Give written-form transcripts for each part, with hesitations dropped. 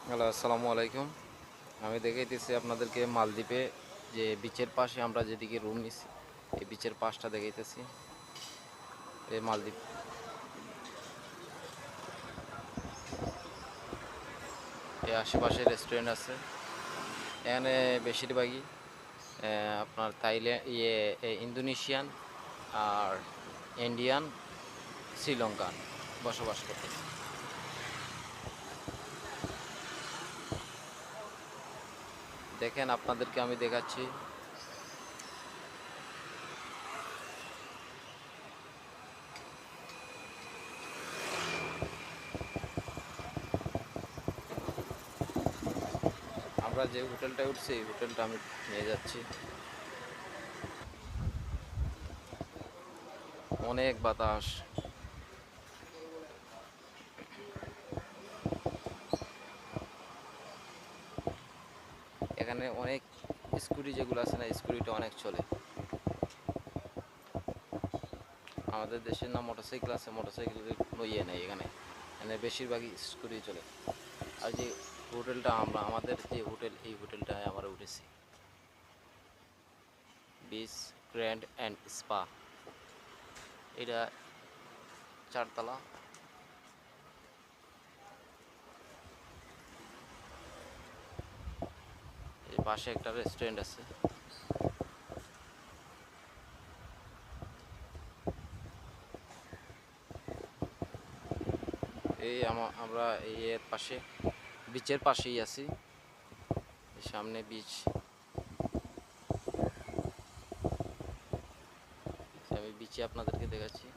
Hello, আসসালামু আলাইকুম। আমি দেখাইতেছি আপনাদেরকে মালদ্বীপে যে বিচের পাশে আমরা যেদিকে রুম নিছি, এই বিচের পাশটা দেখাইতেছি। এই মালদ্বীপ, এই আশেপাশে রেস্টুরেন্ট আছে। এখানে বেশিরভাগই আপনার থাইল্যান্ড ইন্দোনেশিয়ান আর ইন্ডিয়ান, শ্রীলঙ্কান বসবাস করতেছে। দেখেন, আপনাদেরকে আমি দেখাচ্ছি। আমরা যে হোটেলটায় উঠছি, এই হোটেলটা আমি নিয়ে যাচ্ছি। অনেক বাতাস। এখানে অনেক স্কুটি যেগুলো আছে না, স্কুটিটা অনেক চলে। আমাদের দেশের না মোটরসাইকেল আছে, মোটরসাইকেলের কোনো ইয়ে নেই এখানে। এখানে বেশিরভাগই স্কুটি চলে। আর যে হোটেলটা আমাদের যে হোটেল, এই হোটেলটায় আমরা উঠেছি, বিচ গ্র্যান্ড অ্যান্ড স্পা। এটা 4 তলা। এই পাশে একটা রেস্টুরেন্ট আছে। এই আমরা এই এর পাশে, বিচের পাশেই আছি। সামনে বিচ। আমি বিচে আপনাদেরকে দেখাচ্ছি।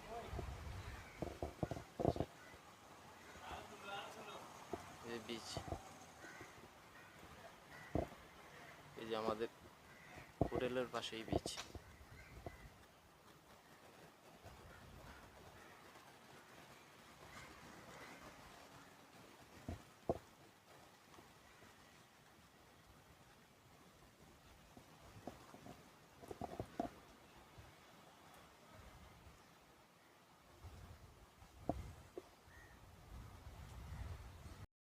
এই বিচ, এই যে আমাদের হোটেলের পাশেই বিচ।